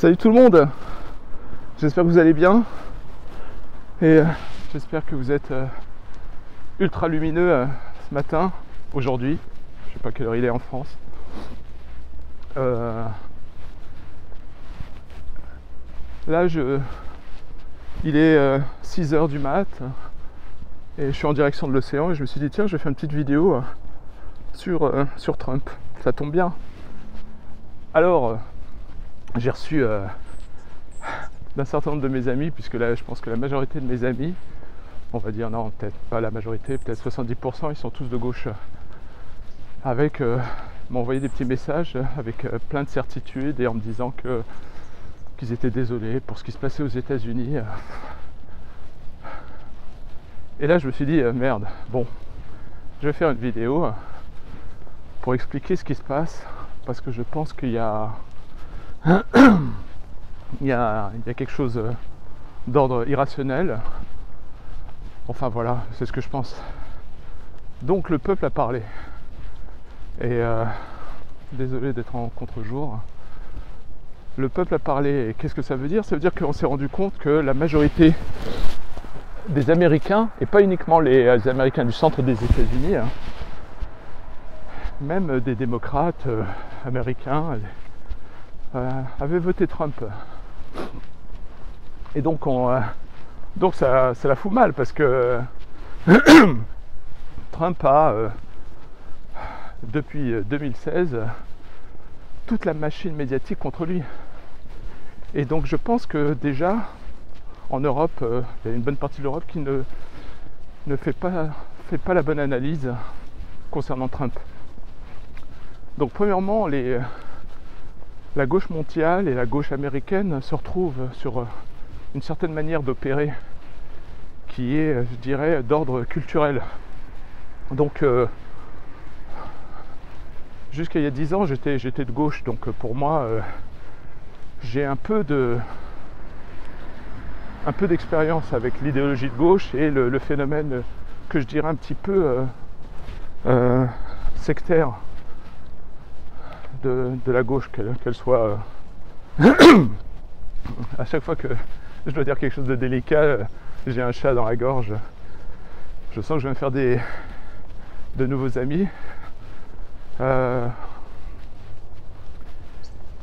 Salut tout le monde, j'espère que vous allez bien et j'espère que vous êtes ultra lumineux ce matin, aujourd'hui. Je sais pas quelle heure il est en France. Là il est 6h du mat et je suis en direction de l'océan et je me suis dit tiens, je vais faire une petite vidéo sur Trump. Ça tombe bien. Alors j'ai reçu d'un certain nombre de mes amis, puisque là je pense que la majorité de mes amis, on va dire non, peut-être pas la majorité, peut-être 70%, ils sont tous de gauche, m'ont envoyé des petits messages avec plein de certitudes et en me disant qu'ils étaient désolés pour ce qui se passait aux États-Unis. Et là je me suis dit merde, bon, je vais faire une vidéo pour expliquer ce qui se passe, parce que je pense qu'il y a il y a quelque chose d'ordre irrationnel. Enfin voilà, c'est ce que je pense. Donc le peuple a parlé. Et désolé d'être en contre-jour. Le peuple a parlé. Et qu'est-ce que ça veut dire? Ça veut dire qu'on s'est rendu compte que la majorité des Américains, et pas uniquement les Américains du centre des États-Unis, même des démocrates américains, avaient voté Trump. Et donc ça la fout mal, parce que Trump a depuis 2016 toute la machine médiatique contre lui. Et donc je pense que déjà en Europe, il y a une bonne partie de l'Europe qui ne fait pas la bonne analyse concernant Trump. Donc premièrement, la gauche mondiale et la gauche américaine se retrouvent sur une certaine manière d'opérer qui est, je dirais, d'ordre culturel. Donc jusqu'à il y a 10 ans, j'étais de gauche, donc pour moi, j'ai un peu d'expérience avec l'idéologie de gauche et le phénomène que je dirais un petit peu sectaire de la gauche, qu'elle soit à chaque fois que je dois dire quelque chose de délicat, j'ai un chat dans la gorge. Je sens que je vais me faire de nouveaux amis.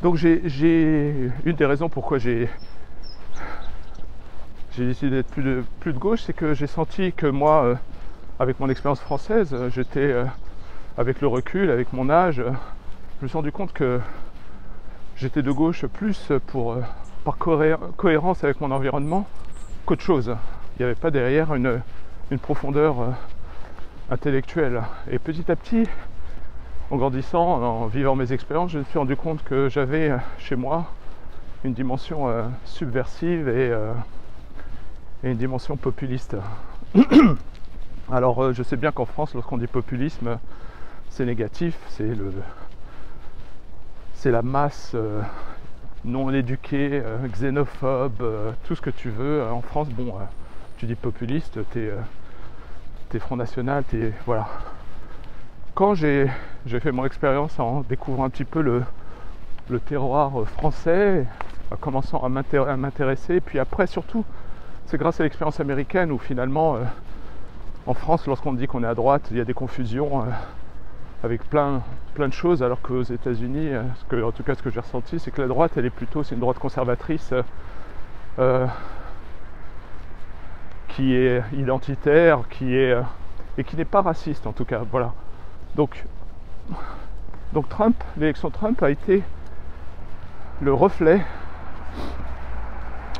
Donc j'ai une des raisons pourquoi j'ai décidé d'être plus de gauche, c'est que j'ai senti que moi, avec mon expérience française, j'étais, avec le recul, avec mon âge, je me suis rendu compte que j'étais de gauche plus par cohérence avec mon environnement qu'autre chose. Il n'y avait pas derrière une profondeur intellectuelle. Et petit à petit, en grandissant, en vivant mes expériences, je me suis rendu compte que j'avais chez moi une dimension subversive et une dimension populiste. Alors je sais bien qu'en France, lorsqu'on dit populisme, c'est négatif, c'est la masse non éduquée, xénophobe, tout ce que tu veux. En France, bon, tu dis populiste, t'es Front National, voilà. Quand j'ai fait mon expérience en découvrant un petit peu le terroir français, en commençant à m'intéresser, et puis après surtout, c'est grâce à l'expérience américaine où finalement, en France, lorsqu'on dit qu'on est à droite, il y a des confusions avec plein de choses, alors qu'aux États-Unis, en tout cas ce que j'ai ressenti, c'est que la droite, c'est une droite conservatrice qui est identitaire, et qui n'est pas raciste en tout cas, voilà. Donc l'élection Trump a été le reflet,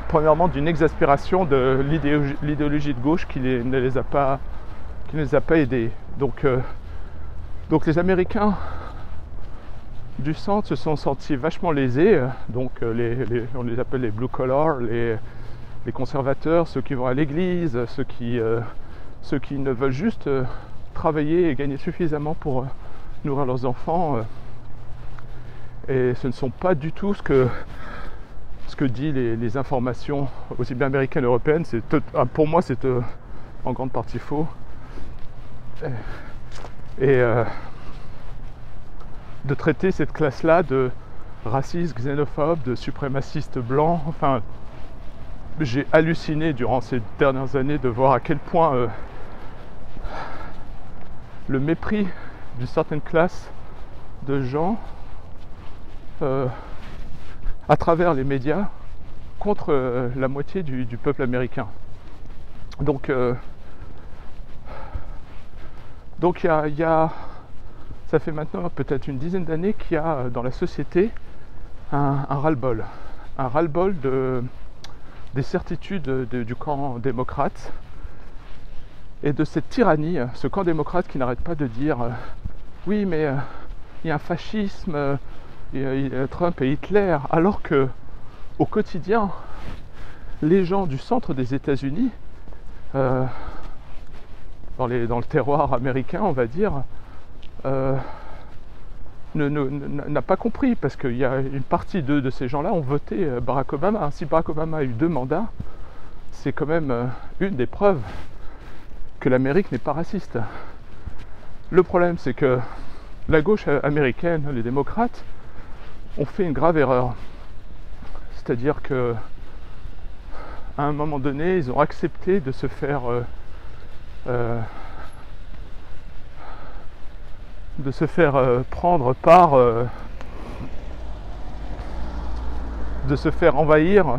premièrement, d'une exaspération de l'idéologie de gauche qui ne les a pas aidés. Donc les Américains du centre se sont sentis vachement lésés, donc on les appelle les blue collars, les conservateurs, ceux qui vont à l'église, ceux qui ne veulent juste travailler et gagner suffisamment pour nourrir leurs enfants. Et ce ne sont pas du tout ce que disent les informations, aussi bien américaines qu'européennes. Pour moi, c'est en grande partie faux. Et de traiter cette classe-là de racistes, xénophobes, de suprémacistes blancs. Enfin, j'ai halluciné durant ces dernières années de voir à quel point le mépris d'une certaine classe de gens à travers les médias contre la moitié du peuple américain. Donc il y a ça fait maintenant peut-être une dizaine d'années qu'il y a dans la société un ras-le-bol. Un ras-le-bol des certitudes du camp démocrate et de cette tyrannie, ce camp démocrate qui n'arrête pas de dire oui mais il y a un fascisme, Trump et Hitler, alors que au quotidien, les gens du centre des États-Unis, dans le terroir américain, on va dire, n'a pas compris, parce qu'il y a une partie de ces gens-là ont voté Barack Obama. Si Barack Obama a eu 2 mandats, c'est quand même une des preuves que l'Amérique n'est pas raciste. Le problème, c'est que la gauche américaine, les démocrates, ont fait une grave erreur. C'est-à-dire que à un moment donné, ils ont accepté de se faire prendre par de se faire envahir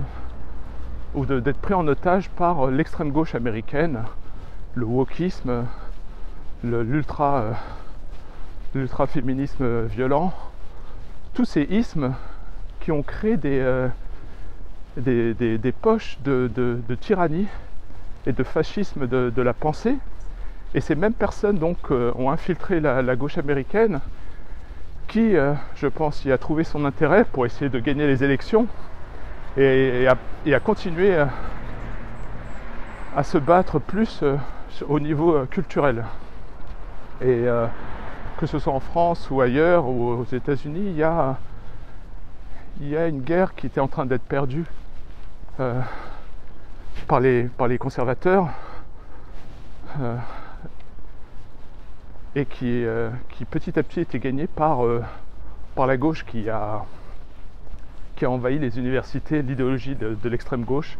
ou d'être pris en otage par l'extrême gauche américaine, le wokisme, l'ultra-féminisme violent, tous ces ismes qui ont créé des poches de tyrannie et de fascisme de la pensée. Et ces mêmes personnes donc ont infiltré la gauche américaine qui, je pense, y a trouvé son intérêt pour essayer de gagner les élections et à continuer à se battre plus au niveau culturel. Et que ce soit en France ou ailleurs ou aux États-Unis, il y a une guerre qui était en train d'être perdue par les conservateurs et qui petit à petit était gagnée par la gauche qui a envahi les universités, l'idéologie de l'extrême gauche,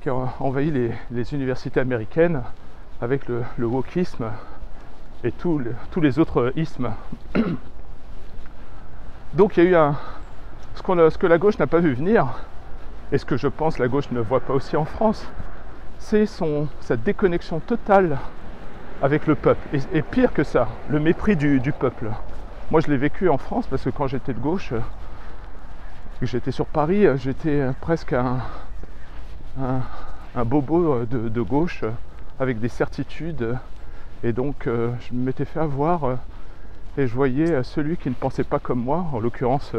qui a envahi les universités américaines avec le wokisme et tous les autres ismes. Donc il y a eu ce que la gauche n'a pas vu venir, et ce que je pense la gauche ne voit pas aussi en France, c'est sa déconnexion totale avec le peuple. Et pire que ça, le mépris du peuple. Moi je l'ai vécu en France parce que quand j'étais de gauche, que j'étais sur Paris, j'étais presque un bobo de gauche avec des certitudes. Et donc je m'étais fait avoir et je voyais celui qui ne pensait pas comme moi, en l'occurrence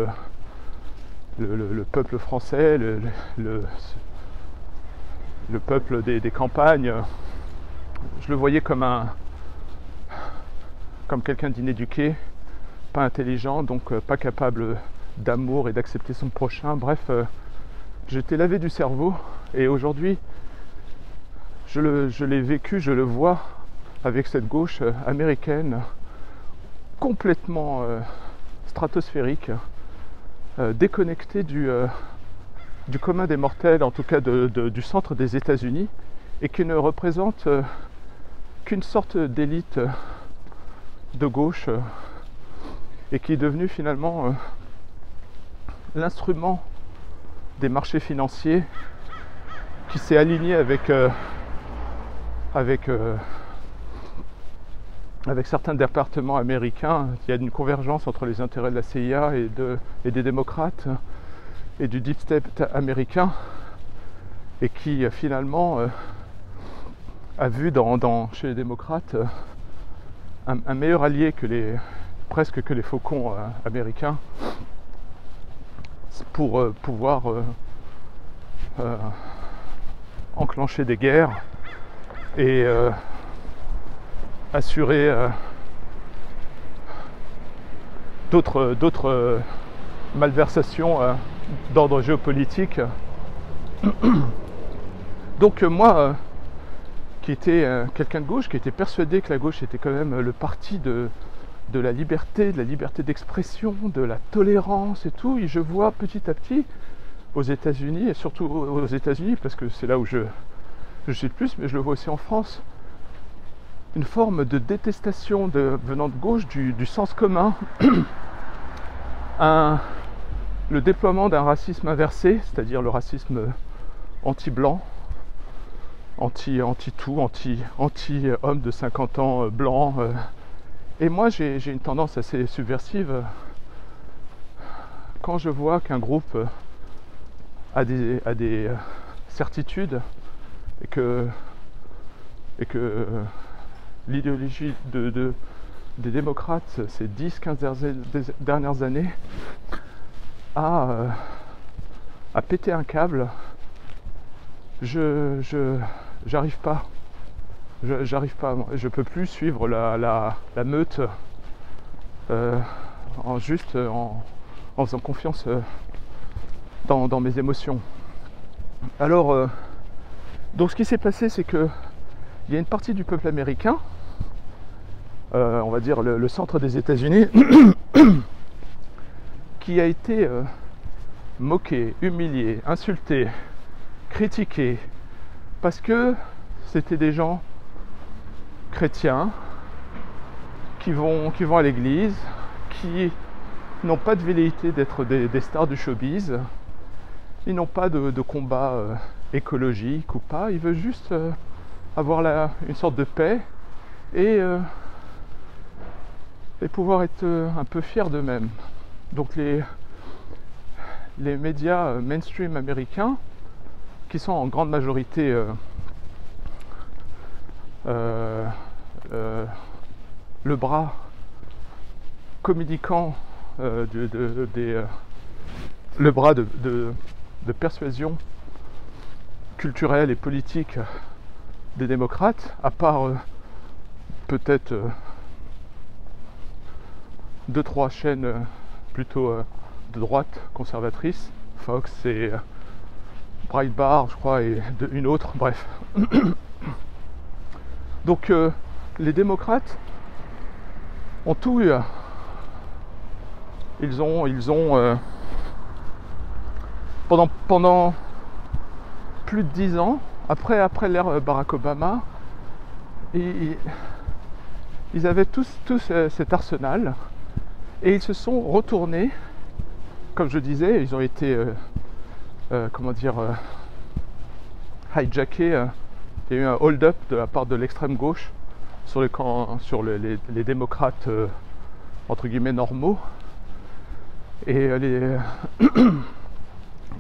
le peuple français, le peuple des campagnes. Je le voyais comme quelqu'un d'inéduqué, pas intelligent, donc pas capable d'amour et d'accepter son prochain. Bref, j'étais lavé du cerveau et aujourd'hui je l'ai vécu, je le vois avec cette gauche américaine complètement stratosphérique, déconnectée du commun des mortels, en tout cas du centre des États-Unis, et qui ne représente qu'une sorte d'élite de gauche et qui est devenue finalement l'instrument des marchés financiers, qui s'est aligné avec certains départements américains. Il y a une convergence entre les intérêts de la CIA et des démocrates et du deep state américain, et qui finalement a vu chez les démocrates un meilleur allié presque que les faucons américains pour pouvoir enclencher des guerres et assurer d'autres malversations d'ordre géopolitique. Donc moi, qui était quelqu'un de gauche, qui était persuadé que la gauche était quand même le parti de de la liberté d'expression, de la tolérance et tout. Et je vois petit à petit aux États-Unis, et surtout aux États-Unis, parce que c'est là où je suis le plus, mais je le vois aussi en France, une forme de détestation venant de gauche du sens commun, le déploiement d'un racisme inversé, c'est-à-dire le racisme anti-blanc, anti-tout, anti-homme de 50 ans blanc. Et moi, j'ai une tendance assez subversive. Quand je vois qu'un groupe a des certitudes et que l'idéologie des démocrates ces 10-15 dernières années a pété un câble, j'arrive pas. Je peux plus suivre la meute en faisant confiance dans mes émotions. Alors, donc ce qui s'est passé, c'est que il y a une partie du peuple américain, on va dire le centre des États-Unis, qui a été moqué, humilié, insulté, critiqué, parce que c'était des gens chrétiens qui vont à l'église, qui n'ont pas de velléité d'être des stars du showbiz, ils n'ont pas de combat écologique ou pas, ils veulent juste avoir une sorte de paix et pouvoir être un peu fiers d'eux-mêmes. Donc les médias mainstream américains, qui sont en grande majorité le bras communicant, le bras de persuasion culturelle et politique des démocrates, à part peut-être 2-3 chaînes plutôt de droite conservatrice, Fox et Breitbart, je crois, et une autre, bref. Donc les démocrates ont tout eu. Ils ont pendant plus de 10 ans, après l'ère Barack Obama, ils avaient tous cet arsenal et ils se sont retournés, comme je disais, ils ont été hijackés. Il y a eu un hold-up de la part de l'extrême gauche sur les démocrates entre guillemets normaux, et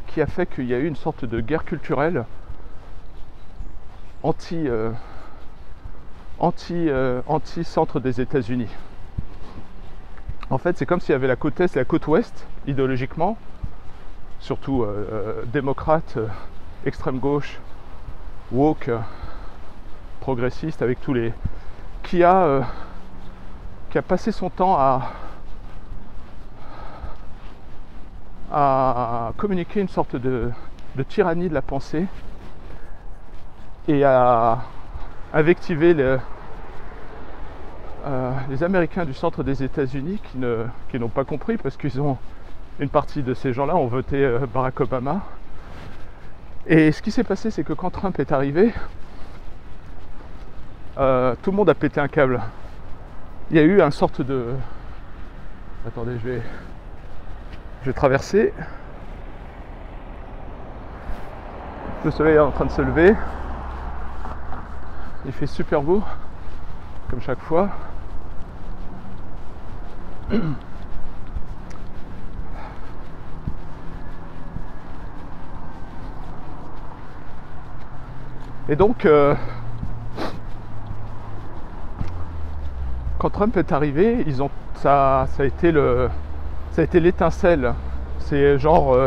qui a fait qu'il y a eu une sorte de guerre culturelle anti-centre des États-Unis. En fait, c'est comme s'il y avait la côte est et la côte ouest, idéologiquement, surtout démocrate, extrême gauche, woke, progressiste, avec tous les... qui a passé son temps à communiquer une sorte de tyrannie de la pensée et à invectiver les Américains du centre des États-Unis qui n'ont pas compris, parce qu'ils ont... Une partie de ces gens-là ont voté Barack Obama. Et ce qui s'est passé, c'est que quand Trump est arrivé, tout le monde a pété un câble. Il y a eu une sorte de... Attendez, je vais traverser. Le soleil est en train de se lever. Il fait super beau, comme chaque fois. Et donc, quand Trump est arrivé, ça a été l'étincelle. C'est genre,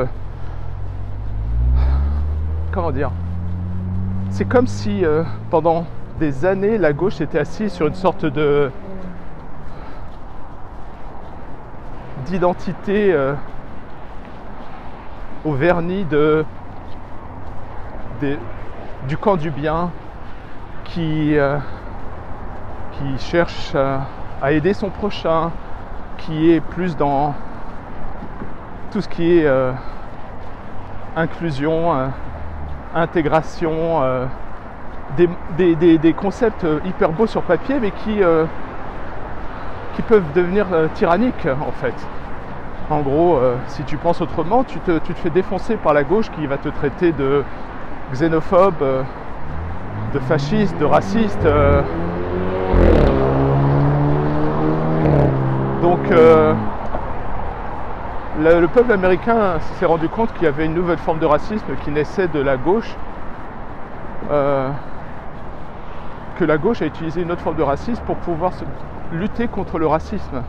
comment dire, c'est comme si pendant des années la gauche était assise sur une sorte d'identité au vernis du camp du bien, qui cherche à aider son prochain, qui est plus dans tout ce qui est inclusion, intégration, des concepts hyper beaux sur papier, mais qui peuvent devenir tyranniques en fait. En gros, si tu penses autrement, tu te fais défoncer par la gauche qui va te traiter de xénophobe, de fasciste, de raciste. Donc le peuple américain s'est rendu compte qu'il y avait une nouvelle forme de racisme qui naissait de la gauche, que la gauche a utilisé une autre forme de racisme pour pouvoir lutter contre le racisme.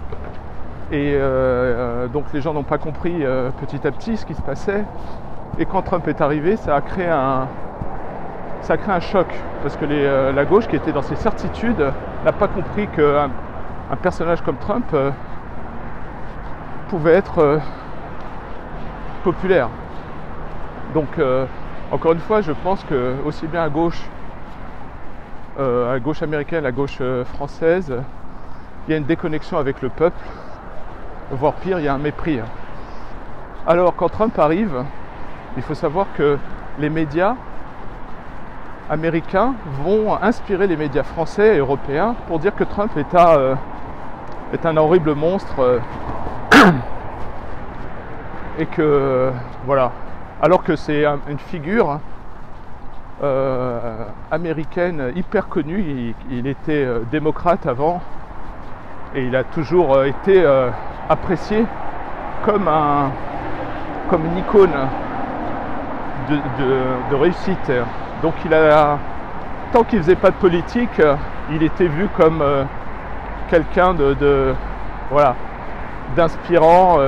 Et donc les gens n'ont pas compris petit à petit ce qui se passait. Et quand Trump est arrivé, ça a créé un choc. Parce que la gauche, qui était dans ses certitudes, n'a pas compris qu'un personnage comme Trump pouvait être populaire. Donc encore une fois, je pense que aussi bien à gauche américaine, à gauche française, il y a une déconnexion avec le peuple, voire pire, il y a un mépris. Alors quand Trump arrive, il faut savoir que les médias américains vont inspirer les médias français et européens pour dire que Trump est un horrible monstre et que voilà, alors que c'est une figure américaine hyper connue. Il était démocrate avant et il a toujours été apprécié comme une icône de réussite. Donc tant qu'il faisait pas de politique, il était vu comme quelqu'un d'inspirant.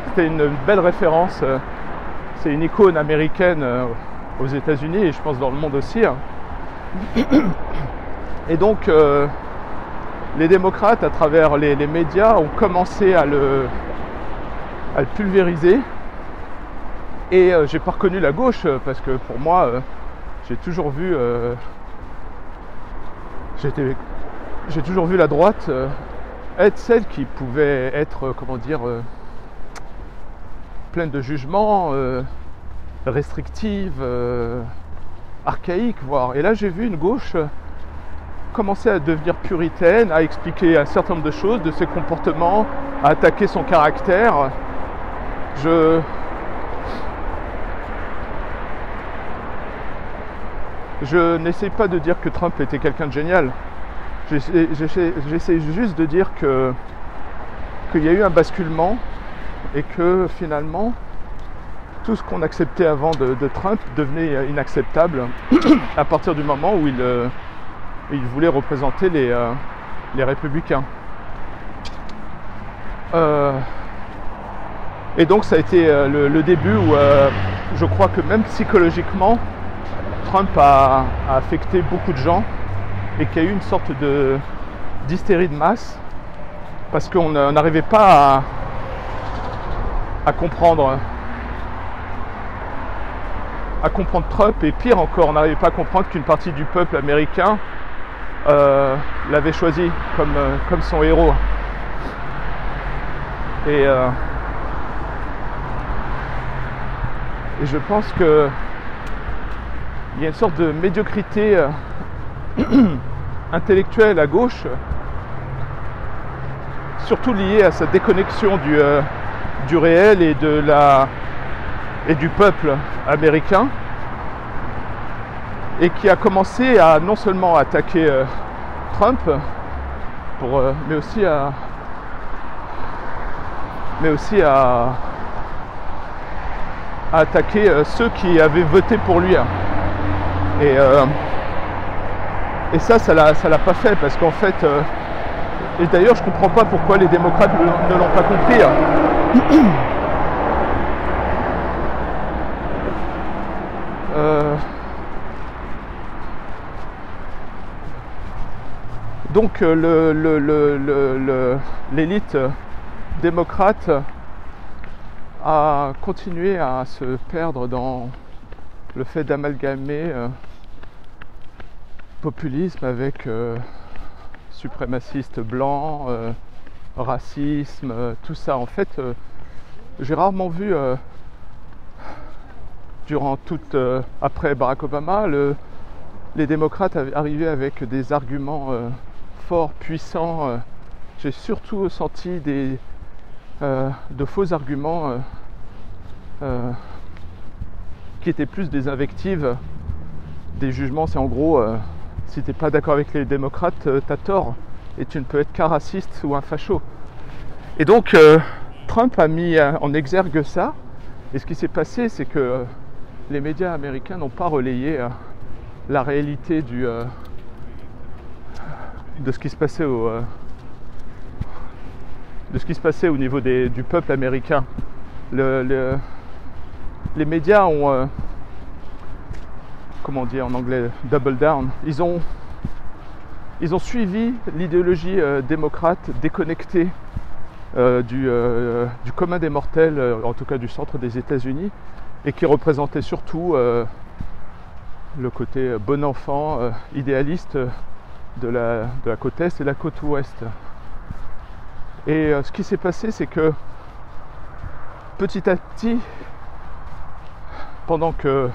C'était une belle référence. C'est une icône américaine aux États-Unis et je pense dans le monde aussi. Et donc les démocrates, à travers les médias, ont commencé à le pulvériser. Et j'ai pas reconnu la gauche parce que pour moi, j'ai toujours vu la droite être celle qui pouvait être, pleine de jugements, restrictive, archaïque voire. Et là j'ai vu une gauche commencer à devenir puritaine, à expliquer un certain nombre de choses, de ses comportements, à attaquer son caractère. Je n'essaie pas de dire que Trump était quelqu'un de génial. J'essaie juste de dire qu'il y a eu un basculement et que finalement tout ce qu'on acceptait avant de Trump devenait inacceptable à partir du moment où il voulait représenter les républicains. Et donc ça a été le début où je crois que même psychologiquement Trump a affecté beaucoup de gens et qu'il y a eu une sorte d'hystérie de masse parce qu'on n'arrivait pas à comprendre Trump, et pire encore, on n'arrivait pas à comprendre qu'une partie du peuple américain l'avait choisi comme son héros. Et je pense que il y a une sorte de médiocrité intellectuelle à gauche, surtout liée à sa déconnexion du réel et du peuple américain, et qui a commencé à non seulement attaquer Trump, mais aussi à attaquer ceux qui avaient voté pour lui. Et ça l'a pas fait, parce qu'en fait, et d'ailleurs je comprends pas pourquoi les démocrates ne l'ont pas compris. Donc l'élite démocrate a continué à se perdre dans le fait d'amalgamer populisme avec suprémacistes blancs, racisme, tout ça. En fait, j'ai rarement vu, durant toute, après Barack Obama, les démocrates arriver avec des arguments forts, puissants. J'ai surtout senti de faux arguments qui étaient plus des invectives, des jugements. C'est en gros, si t'es pas d'accord avec les démocrates, t'as tort et tu ne peux être qu'un raciste ou un facho. Et donc Trump a mis en exergue ça, et ce qui s'est passé, c'est que les médias américains n'ont pas relayé la réalité de ce qui se passait au niveau du peuple américain. Les médias ont, comment dire en anglais, double down. Ils ont suivi l'idéologie démocrate déconnectée du commun des mortels, en tout cas du centre des États-Unis, et qui représentait surtout le côté bon enfant, idéaliste de la côte Est et de la côte Ouest. Et ce qui s'est passé, c'est que petit à petit, pendant que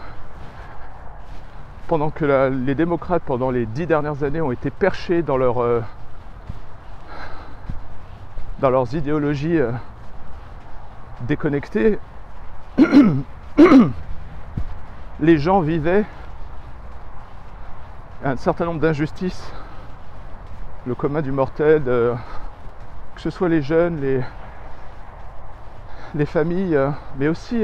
les démocrates, pendant les 10 dernières années, ont été perchés dans leurs idéologies déconnectées, les gens vivaient un certain nombre d'injustices, le commun du mortel, que ce soit les jeunes, les familles, mais aussi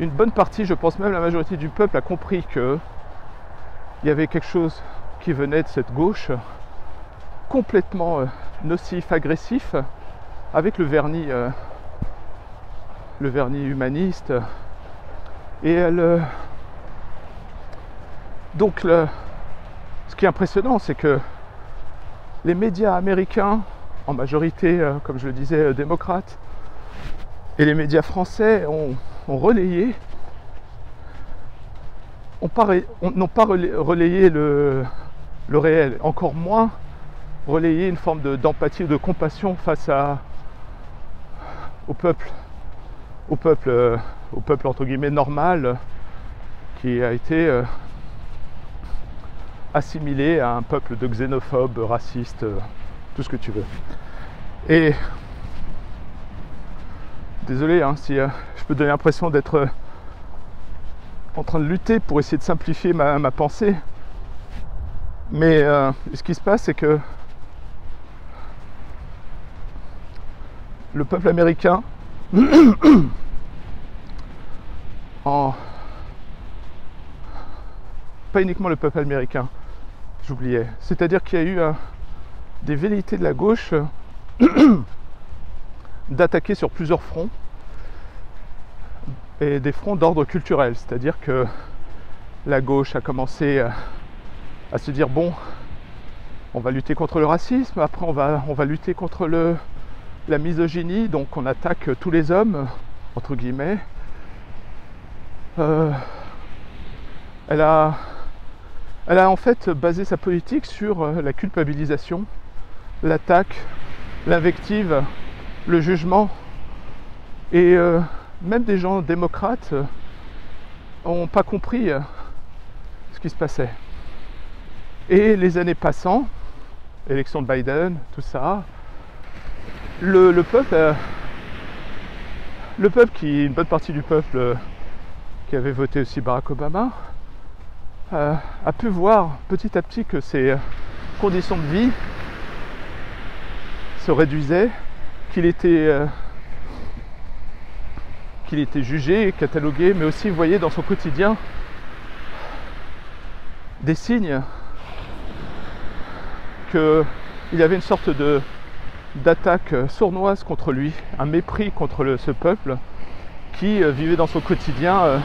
une bonne partie, je pense même la majorité du peuple, a compris qu'il y avait quelque chose qui venait de cette gauche complètement nocif, agressif, avec le vernis humaniste. Et donc ce qui est impressionnant, c'est que les médias américains, en majorité, comme je le disais, démocrates, et les médias français ont relayé, n'ont pas relayé le réel, encore moins relayer une forme d'empathie ou de compassion face au peuple entre guillemets normal, qui a été assimilé à un peuple de xénophobes, racistes, tout ce que tu veux. Et désolé si je peux donner l'impression d'être en train de lutter pour essayer de simplifier ma pensée, mais ce qui se passe, c'est que le peuple américain pas uniquement le peuple américain, j'oubliais, c'est-à-dire qu'il y a eu des velléités de la gauche d'attaquer sur plusieurs fronts, et des fronts d'ordre culturel, c'est-à-dire que la gauche a commencé à se dire, bon, on va lutter contre le racisme, après on va lutter contre la misogynie, donc on attaque tous les hommes, entre guillemets. Elle a en fait basé sa politique sur la culpabilisation, l'attaque, l'invective, le jugement, et même des gens démocrates n'ont pas compris ce qui se passait. Et les années passant, élection de Biden, tout ça, le peuple, une bonne partie du peuple qui avait voté aussi Barack Obama, a pu voir petit à petit que ses conditions de vie se réduisaient, qu'il était jugé, catalogué, mais aussi, vous voyez, dans son quotidien, des signes qu'il y avait une sorte d'attaque sournoise contre lui, un mépris contre ce peuple qui vivait dans son quotidien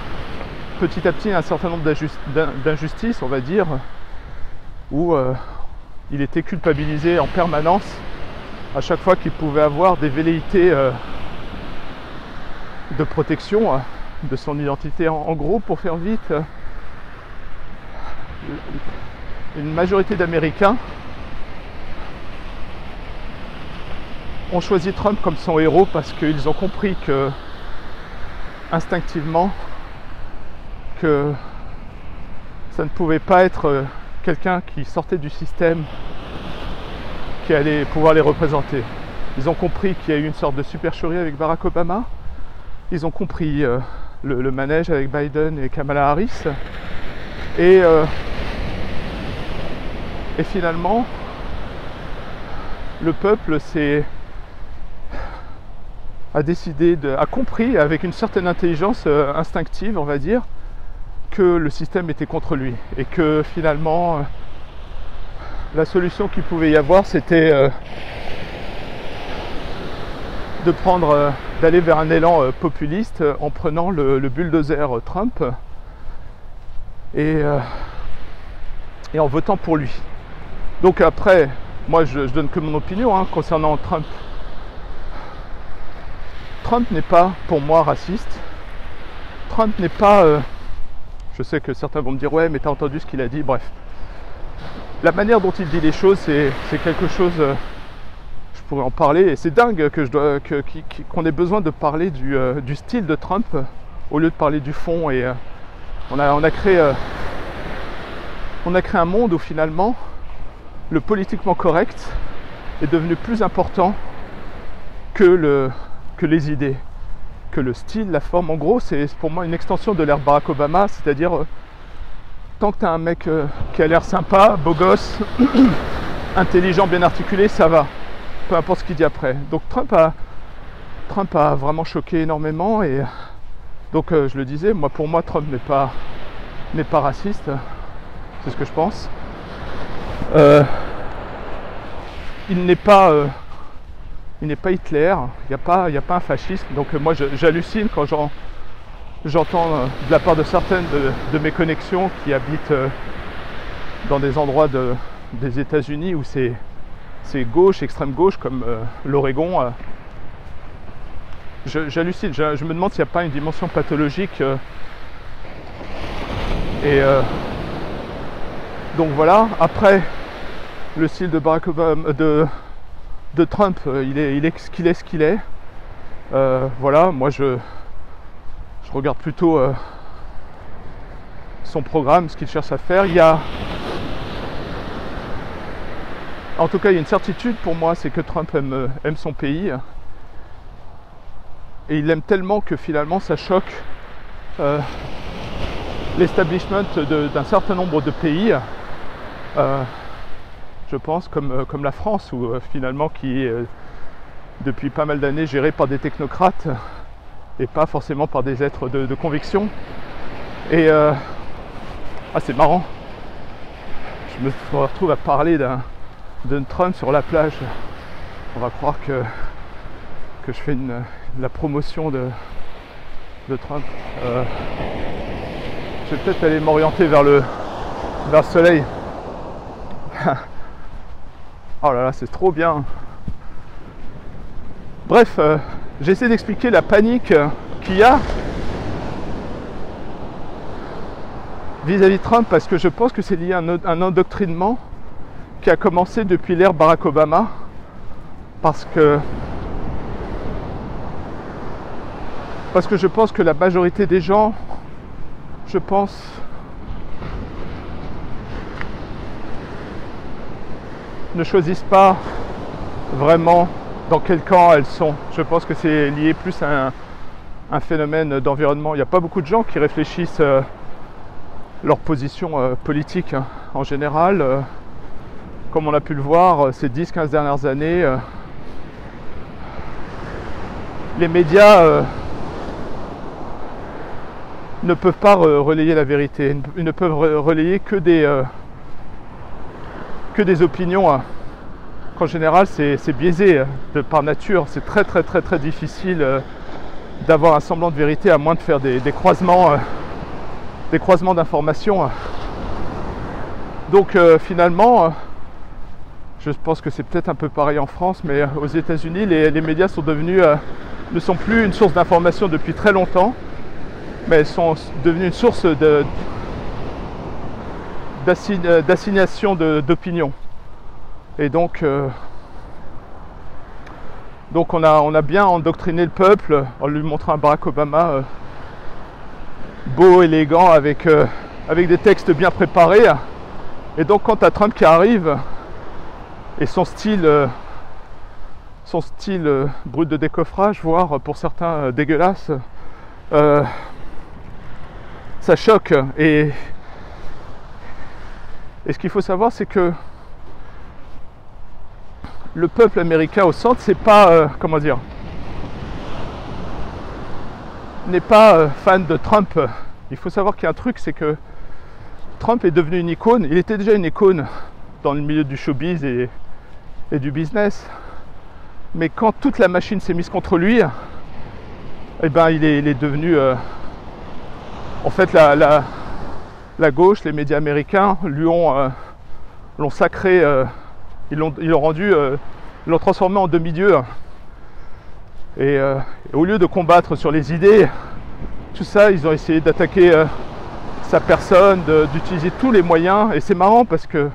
petit à petit un certain nombre d'injustices, on va dire, où il était culpabilisé en permanence à chaque fois qu'il pouvait avoir des velléités de protection de son identité. En gros, pour faire vite, une majorité d'Américains ont choisi Trump comme son héros parce qu'ils ont compris que, instinctivement, que ça ne pouvait pas être quelqu'un qui sortait du système qui allait pouvoir les représenter. Ils ont compris qu'il y a eu une sorte de supercherie avec Barack Obama. Ils ont compris le manège avec Biden et Kamala Harris. Et finalement, le peuple a compris avec une certaine intelligence instinctive, on va dire, que le système était contre lui. Et que finalement, la solution qu'il pouvait y avoir, c'était d'aller vers un élan populiste en prenant le bulldozer Trump et en votant pour lui. Donc après, moi je donne que mon opinion concernant Trump. Trump n'est pas pour moi raciste. Trump n'est pas... je sais que certains vont me dire ouais mais t'as entendu ce qu'il a dit, bref. La manière dont il dit les choses, c'est quelque chose... je pourrais en parler, et c'est dingue qu'on ait besoin de parler du style de Trump au lieu de parler du fond. Et on a créé un monde où finalement le politiquement correct est devenu plus important que les idées, que le style, la forme. En gros, c'est pour moi une extension de l'ère Barack Obama, c'est-à-dire tant que tu as un mec qui a l'air sympa, beau gosse, intelligent, bien articulé, ça va. Peu importe ce qu'il dit après. Donc Trump a vraiment choqué énormément, et donc je le disais, pour moi Trump n'est pas raciste, c'est ce que je pense. Il n'est pas Hitler, il n'y a pas un fasciste. Donc moi j'hallucine quand j'entends de la part de certaines de mes connexions qui habitent dans des endroits des États-Unis où c'est gauche, extrême gauche, comme l'Oregon. J'hallucine, je me demande s'il n'y a pas une dimension pathologique. Donc voilà, après, le style de Barack Obama, de Trump, il est ce qu'il est. Voilà, moi je regarde plutôt son programme, ce qu'il cherche à faire. En tout cas, il y a une certitude pour moi, c'est que Trump aime son pays. Et il l'aime tellement que finalement ça choque l'establishment d'un certain nombre de pays, je pense, comme la France, où finalement qui est depuis pas mal d'années gérée par des technocrates et pas forcément par des êtres de conviction. Et c'est marrant, je me retrouve à parler de Trump sur la plage. On va croire que je fais la promotion de Trump. Je vais peut-être aller m'orienter vers le soleil. Oh là là, c'est trop bien. Bref, j'essaie d'expliquer la panique qu'il y a vis-à-vis de Trump, parce que je pense que c'est lié à un endoctrinement qui a commencé depuis l'ère Barack Obama, parce que je pense que la majorité des gens, ne choisissent pas vraiment dans quel camp elles sont. Je pense que c'est lié plus à un phénomène d'environnement. Il n'y a pas beaucoup de gens qui réfléchissent leur position politique en général. Comme on a pu le voir ces 10-15 dernières années, les médias ne peuvent pas relayer la vérité. Ils ne peuvent relayer que des opinions qu'en général c'est biaisé par nature. C'est très très très très difficile d'avoir un semblant de vérité, à moins de faire des croisements d'informations. Donc finalement, je pense que c'est peut-être un peu pareil en France, mais aux États-Unis, les médias sont devenus, ne sont plus une source d'information depuis très longtemps, mais elles sont devenues une source d'assignation d'opinion. Et donc on a bien endoctriné le peuple en lui montrant un Barack Obama beau, élégant, avec des textes bien préparés. Et donc quand tu as Trump qui arrive et son style brut de décoffrage, voire pour certains dégueulasse, ça choque. Et ce qu'il faut savoir, c'est que le peuple américain au centre, c'est pas, n'est pas fan de Trump. Il faut savoir qu'il y a un truc, c'est que Trump est devenu une icône. Il était déjà une icône dans le milieu du showbiz et du business. Mais quand toute la machine s'est mise contre lui, eh ben il est devenu... en fait, la gauche, les médias américains l'ont sacré, ils l'ont transformé en demi-dieu. Et au lieu de combattre sur les idées, tout ça, ils ont essayé d'attaquer sa personne, d'utiliser tous les moyens. Et c'est marrant parce que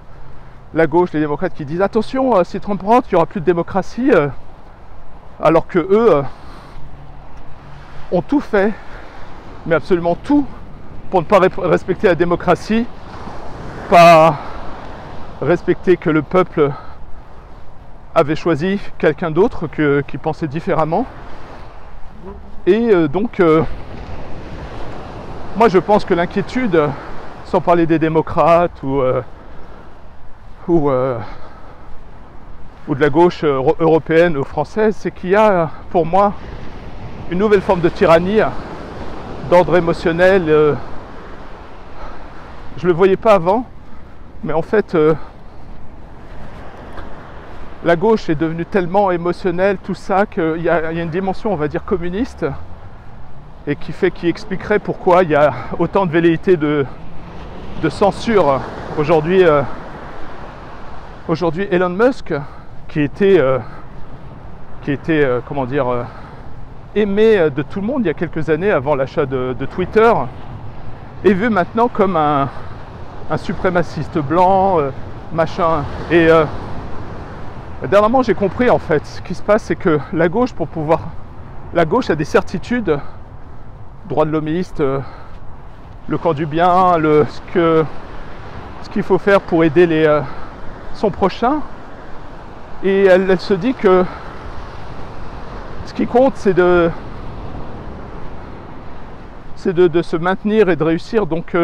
la gauche, les démocrates qui disent attention, si Trump rentre, il n'y aura plus de démocratie, alors que eux ont tout fait, mais absolument tout, pour ne pas respecter la démocratie, pas respecter que le peuple avait choisi quelqu'un d'autre qui pensait différemment. Et donc moi je pense que l'inquiétude, sans parler des démocrates ou de la gauche européenne ou française, c'est qu'il y a pour moi une nouvelle forme de tyrannie d'ordre émotionnel. Je ne le voyais pas avant, mais en fait la gauche est devenue tellement émotionnelle, tout ça, qu'il y a une dimension, on va dire, communiste, et qui expliquerait pourquoi il y a autant de velléités de censure. Aujourd'hui, Elon Musk, qui était aimé de tout le monde il y a quelques années avant l'achat de Twitter, est vu maintenant comme un suprémaciste blanc, machin. Et dernièrement, j'ai compris en fait, ce qui se passe, c'est que la gauche a des certitudes, droit de l'hommiste, le camp du bien, ce qu'il faut faire pour aider son prochain, et elle se dit que ce qui compte, c'est de se maintenir et de réussir. Donc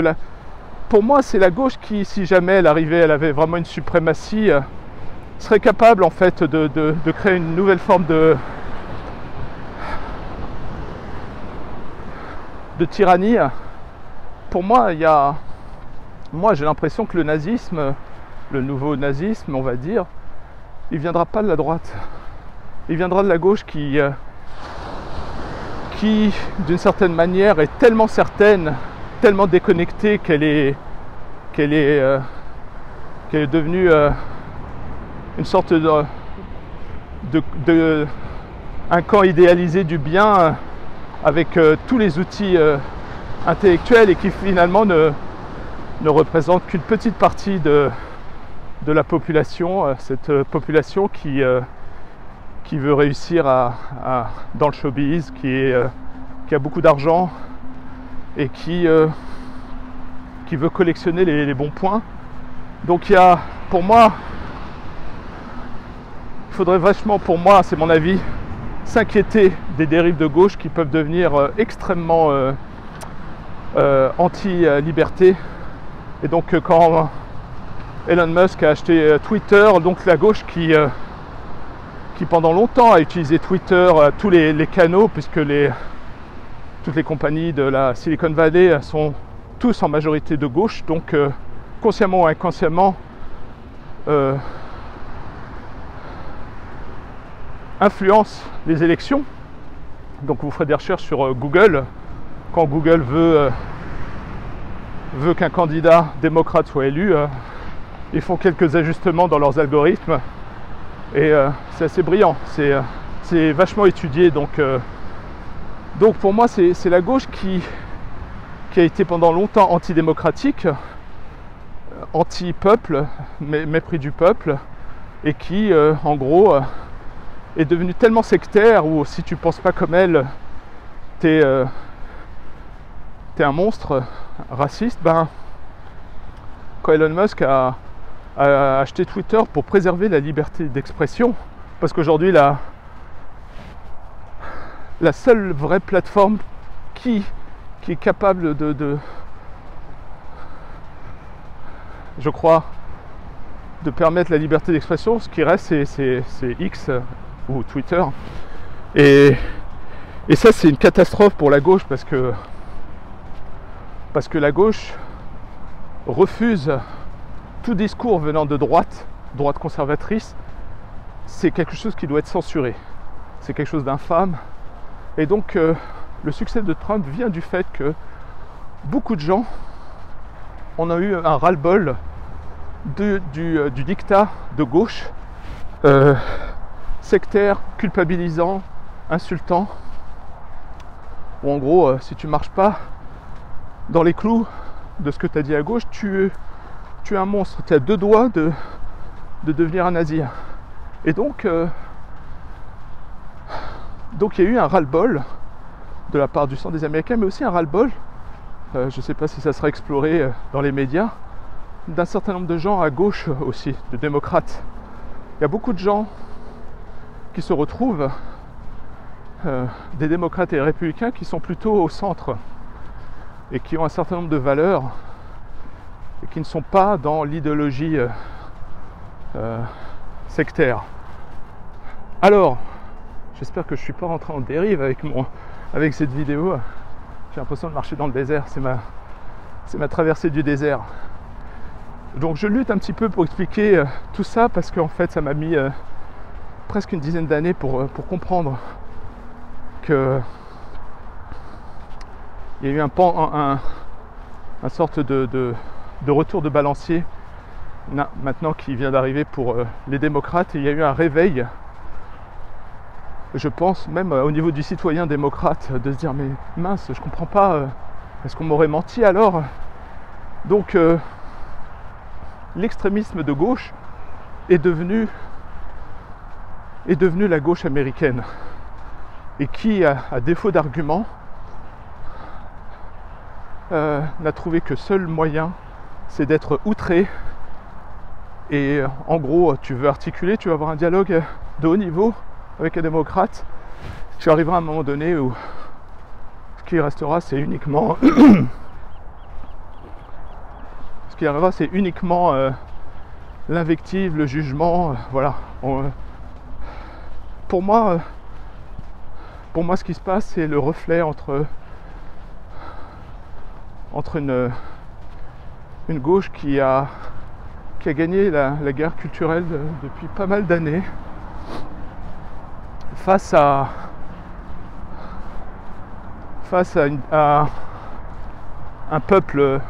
pour moi, c'est la gauche qui, si jamais elle avait vraiment une suprématie, serait capable en fait de créer une nouvelle forme de tyrannie. Pour moi, j'ai l'impression que le nazisme, le nouveau nazisme, on va dire, il viendra pas de la droite, il viendra de la gauche qui d'une certaine manière est tellement certaine, tellement déconnectée qu'elle est devenue une sorte un camp idéalisé du bien, avec tous les outils intellectuels, et qui finalement ne représente qu'une petite partie de la population, cette population qui veut réussir dans le showbiz, qui a beaucoup d'argent et qui veut collectionner les bons points. Donc pour moi, il faudrait vachement, pour moi, c'est mon avis, s'inquiéter des dérives de gauche qui peuvent devenir extrêmement anti-liberté. Et donc quand Elon Musk a acheté Twitter, donc la gauche qui pendant longtemps a utilisé Twitter, tous les canaux, puisque toutes les compagnies de la Silicon Valley sont tous en majorité de gauche, donc consciemment ou inconsciemment influence les élections. Donc vous ferez des recherches sur Google, quand Google veut qu'un candidat démocrate soit élu, ils font quelques ajustements dans leurs algorithmes, et c'est assez brillant, c'est vachement étudié. Donc pour moi, c'est la gauche qui a été pendant longtemps antidémocratique, anti-peuple, mépris du peuple, et qui, en gros, est devenue tellement sectaire, ou si tu penses pas comme elle, t'es un monstre raciste. Ben, quand Elon Musk a acheté Twitter pour préserver la liberté d'expression, parce qu'aujourd'hui la seule vraie plateforme qui est capable je crois, de permettre la liberté d'expression, ce qui reste c'est X ou Twitter, et ça c'est une catastrophe pour la gauche, parce que la gauche refuse tout discours venant de droite conservatrice. C'est quelque chose qui doit être censuré, c'est quelque chose d'infâme. Et donc le succès de Trump vient du fait que beaucoup de gens on a eu un ras-le-bol du dictat de gauche, sectaire, culpabilisant, insultant, où en gros si tu marches pas dans les clous de ce que tu as dit à gauche, tu es un monstre, tu as 2 doigts de devenir un nazi. Et donc il y a eu un ras-le-bol de la part du centre des Américains, mais aussi un ras-le-bol, je ne sais pas si ça sera exploré dans les médias, d'un certain nombre de gens à gauche aussi, de démocrates. Il y a beaucoup de gens qui se retrouvent, des démocrates et des républicains, qui sont plutôt au centre et qui ont un certain nombre de valeurs et qui ne sont pas dans l'idéologie sectaire. Alors, j'espère que je ne suis pas rentré en dérive avec cette vidéo. J'ai l'impression de marcher dans le désert, c'est ma traversée du désert. Donc je lutte un petit peu pour expliquer tout ça, parce qu'en fait ça m'a mis presque une dizaine d'années pour comprendre que il y a eu un sorte de retour de balancier maintenant qui vient d'arriver pour les démocrates, et il y a eu un réveil, je pense même au niveau du citoyen démocrate, de se dire mais mince, je comprends pas, est-ce qu'on m'aurait menti alors? Donc l'extrémisme de gauche est devenu la gauche américaine, et qui, à défaut d'arguments, n'a trouvé que seul moyen, c'est d'être outré. Et en gros, tu veux articuler, tu veux avoir un dialogue de haut niveau avec un démocrate, tu arriveras à un moment donné où ce qui restera, c'est uniquement l'invective, le jugement, voilà. Pour moi, ce qui se passe, c'est le reflet entre une gauche qui a gagné la guerre culturelle depuis pas mal d'années, face à un peuple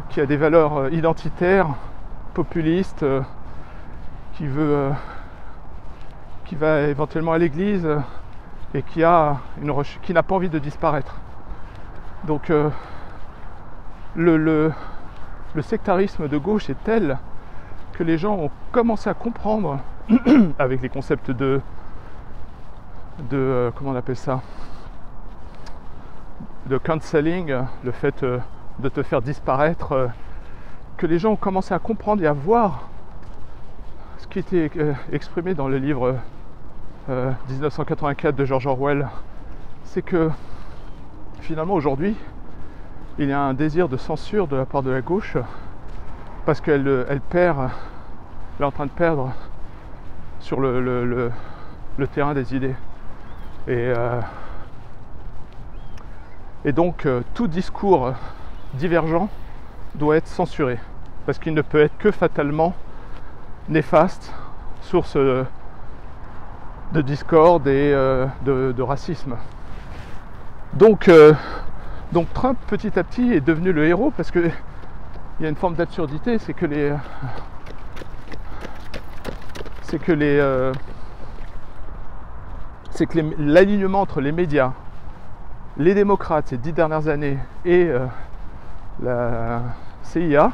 qui a des valeurs identitaires, populistes, qui va éventuellement à l'église, et qui n'a pas envie de disparaître. Donc le sectarisme de gauche est tel que les gens ont commencé à comprendre avec les concepts de comment on appelle ça, de cancelling, le fait de te faire disparaître, que les gens ont commencé à comprendre et à voir ce qui était exprimé dans le livre 1984 de George Orwell. C'est que finalement aujourd'hui il y a un désir de censure de la part de la gauche, parce qu'elle est en train de perdre sur le terrain des idées, et donc tout discours divergent doit être censuré, parce qu'il ne peut être que fatalement néfaste, source de discorde et de racisme. Donc Trump, petit à petit, est devenu le héros, parce que il y a une forme d'absurdité, c'est que l'alignement entre les médias, les démocrates ces 10 dernières années, et CIA,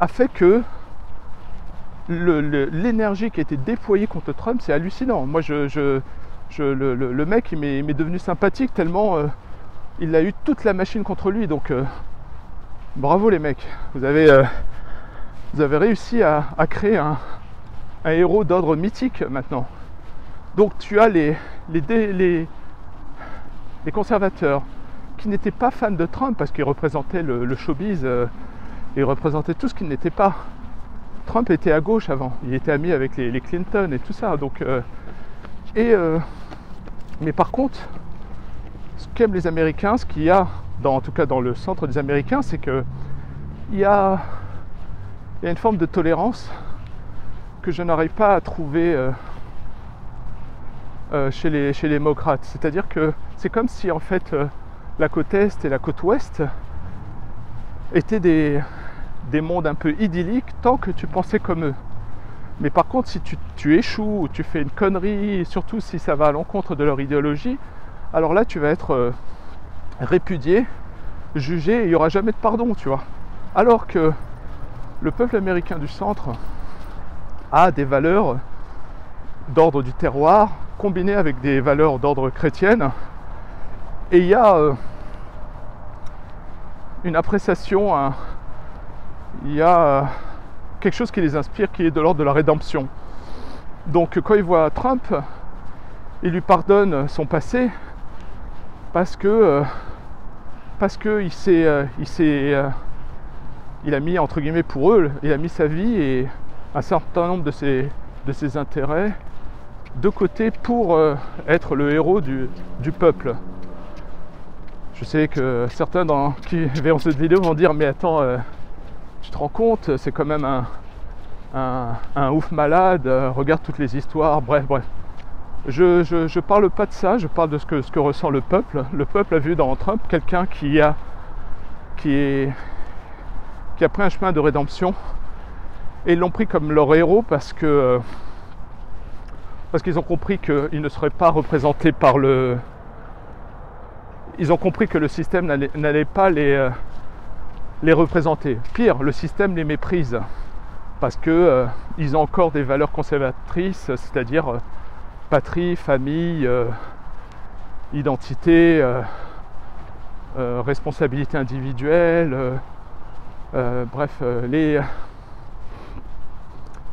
a fait que l'énergie qui a été déployée contre Trump, c'est hallucinant. Moi, le mec, il m'est devenu sympathique tellement il a eu toute la machine contre lui. Donc, bravo les mecs. Vous avez réussi à créer un héros d'ordre mythique maintenant. Donc, tu as les conservateurs qui n'étaient pas fans de Trump parce qu'ils représentaient le showbiz, ils représentaient tout ce qu'ils n'étaient pas. Trump était à gauche avant, il était ami avec les Clinton et tout ça. Donc, mais par contre, ce qu'aiment les Américains, ce qu'il y a, en tout cas dans le centre des Américains, c'est qu'il y a une forme de tolérance que je n'arrive pas à trouver chez les démocrates. C'est-à-dire que c'est comme si en fait la côte Est et la côte Ouest étaient des mondes un peu idylliques tant que tu pensais comme eux. Mais par contre, si tu échoues ou tu fais une connerie, surtout si ça va à l'encontre de leur idéologie, alors là tu vas être répudié, jugé, et il n'y aura jamais de pardon, tu vois. Alors que le peuple américain du centre a des valeurs d'ordre du terroir combinées avec des valeurs d'ordre chrétienne, et il y a une appréciation, il y a quelque chose qui les inspire qui est de l'ordre de la rédemption. Donc quand ils voient Trump, ils lui pardonnent son passé parce que il a mis, entre guillemets, pour eux, il a mis sa vie et un certain nombre de ses intérêts de côté pour être le héros du peuple. Je sais que certains qui verront cette vidéo vont dire mais attends, tu te rends compte, c'est quand même un ouf malade, regarde toutes les histoires, bref. Je parle pas de ça, je parle de ce que ressent le peuple. Le peuple a vu dans Trump quelqu'un qui a pris un chemin de rédemption, et ils l'ont pris comme leur héros parce qu'ils ont compris qu'ils ne seraient pas représentés par le... Ils ont compris que le système n'allait pas les représenter. Pire, le système les méprise parce que ils ont encore des valeurs conservatrices, c'est-à-dire patrie, famille, identité, responsabilité individuelle, bref, les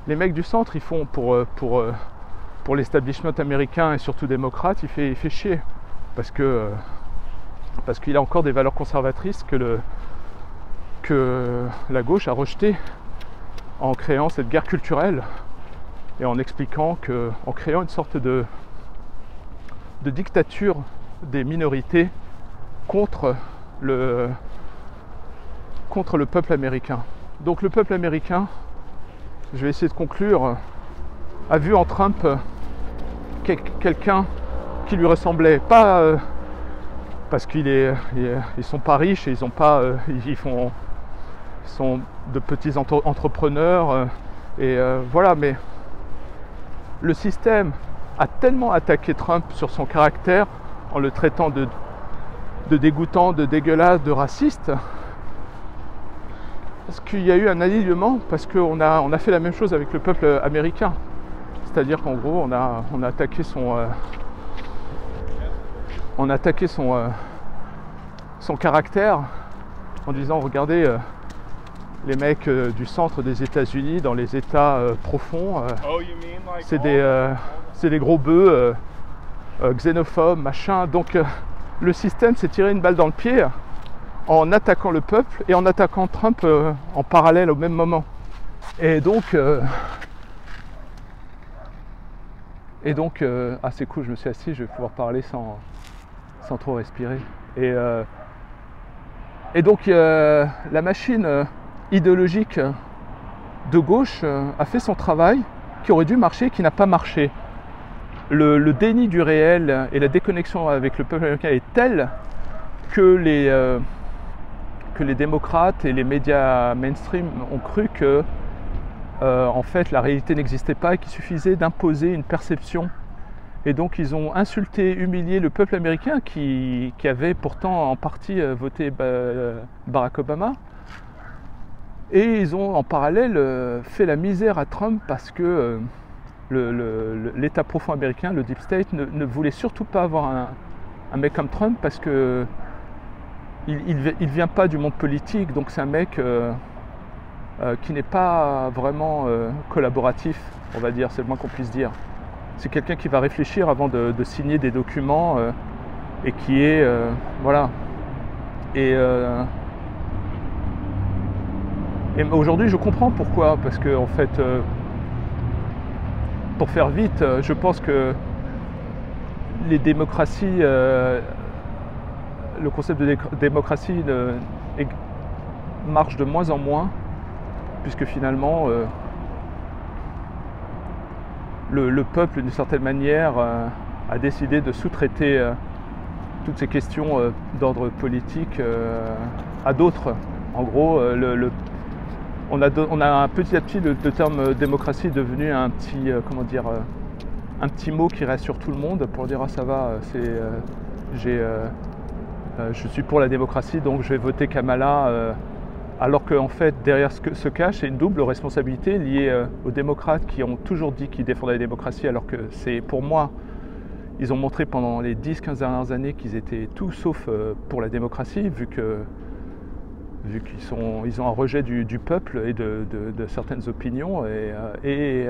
mecs du centre, ils font pour l'establishment américain et surtout démocrate, il fait chier parce qu'il a encore des valeurs conservatrices que la gauche a rejetées en créant cette guerre culturelle et en créant une sorte de dictature des minorités contre le peuple américain. Donc le peuple américain, je vais essayer de conclure, a vu en Trump quelqu'un qui lui ressemblait, pas parce ils sont pas riches et ils sont de petits entrepreneurs voilà, mais le système a tellement attaqué Trump sur son caractère en le traitant de dégoûtant, de dégueulasse, de raciste, parce qu'il y a eu un alignement, parce qu'on a fait la même chose avec le peuple américain. C'est-à-dire qu'en gros, on a attaqué son caractère en disant regardez les mecs du centre des États-Unis, dans les États profonds, c'est des gros bœufs xénophobes, machin. Donc le système s'est tiré une balle dans le pied en attaquant le peuple et en attaquant Trump en parallèle au même moment. Et donc c'est cool, je me suis assis, je vais pouvoir parler sans trop respirer. Et donc la machine idéologique de gauche a fait son travail qui aurait dû marcher, qui n'a pas marché. Le déni du réel et la déconnexion avec le peuple américain est telle que les démocrates et les médias mainstream ont cru que en fait la réalité n'existait pas et qu'il suffisait d'imposer une perception Et donc ils ont insulté, humilié le peuple américain qui avait pourtant en partie voté Barack Obama. Et ils ont en parallèle fait la misère à Trump parce que l'État profond américain, le Deep State, ne voulait surtout pas avoir un mec comme Trump parce que il vient pas du monde politique, donc c'est un mec qui n'est pas vraiment collaboratif, on va dire, c'est le moins qu'on puisse dire. C'est quelqu'un qui va réfléchir avant de signer des documents et qui est voilà. Et aujourd'hui je comprends pourquoi, parce que en fait pour faire vite, je pense que les démocraties, le concept de démocratie marche de moins en moins, puisque finalement le peuple, d'une certaine manière, a décidé de sous-traiter toutes ces questions d'ordre politique à d'autres. En gros, on a petit à petit le terme démocratie est devenu un petit, comment dire, un petit mot qui rassure tout le monde pour dire ah ça va, je suis pour la démocratie donc je vais voter Kamala. Alors qu'en fait, derrière se cache une double responsabilité liée aux démocrates qui ont toujours dit qu'ils défendaient la démocratie, alors que c'est, pour moi, ils ont montré pendant les 10-15 dernières années qu'ils étaient tout sauf pour la démocratie, vu qu'ils ont un rejet du peuple et de certaines opinions. Et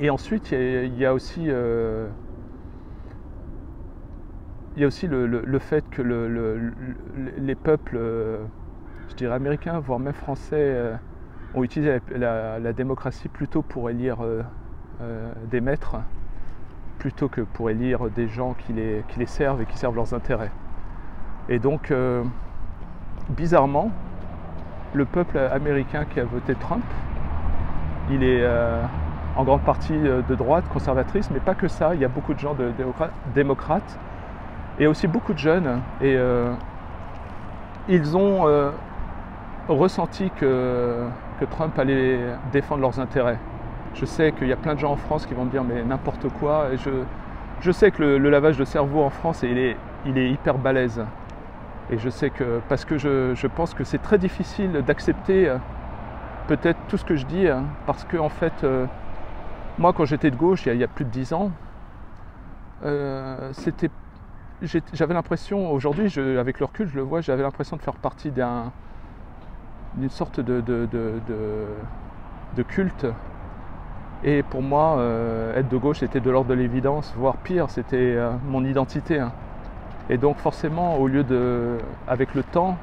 ensuite, il y a aussi le fait que les peuples, je dirais américains, voire même français, ont utilisé la démocratie plutôt pour élire des maîtres, plutôt que pour élire des gens qui les servent et qui servent leurs intérêts. Et donc, bizarrement, le peuple américain qui a voté Trump, il est en grande partie de droite, conservatrice, mais pas que ça, il y a beaucoup de gens démocrates, et aussi beaucoup de jeunes, et ils ont ressenti que Trump allait défendre leurs intérêts. Je sais qu'il y a plein de gens en France qui vont me dire mais n'importe quoi, et je sais que le lavage de cerveau en France, il est hyper balèze. Et je sais que, parce que je pense que c'est très difficile d'accepter peut-être tout ce que je dis, parce que en fait, moi quand j'étais de gauche, il y a plus de 10 ans, j'avais l'impression, aujourd'hui avec le recul je le vois, j'avais l'impression de faire partie d'une sorte de culte. Et pour moi, être de gauche c'était de l'ordre de l'évidence, voire pire, c'était mon identité. Et donc forcément, avec le temps,